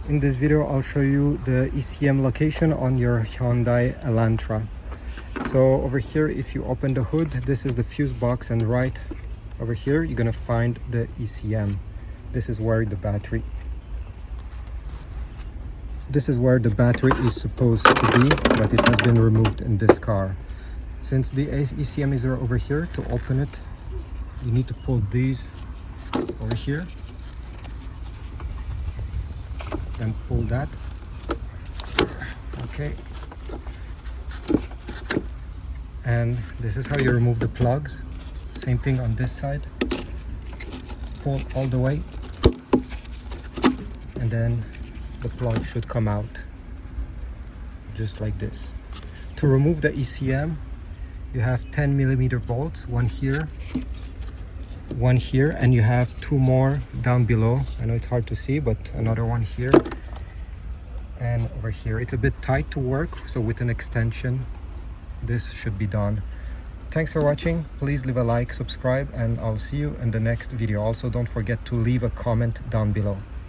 In this video I'll show you the ECM location on your Hyundai Elantra. So over here, if you open the hood, this is the fuse box, and right over here you're gonna find the ECM. This is where the battery is supposed to be, but it has been removed in this car. Since the ECM is over here, to open it you need to pull these over here and pull that. Okay, and this is how you remove the plugs. Same thing on this side, pull all the way, and then the plug should come out just like this. To remove the ECM, you have 10mm bolts, one here, and you have two more down below. I know it's hard to see, but another one here and over here. It's a bit tight to work, so with an extension this should be done. Thanks for watching. Please leave a like, subscribe, and I'll see you in the next video. Also, don't forget to leave a comment down below.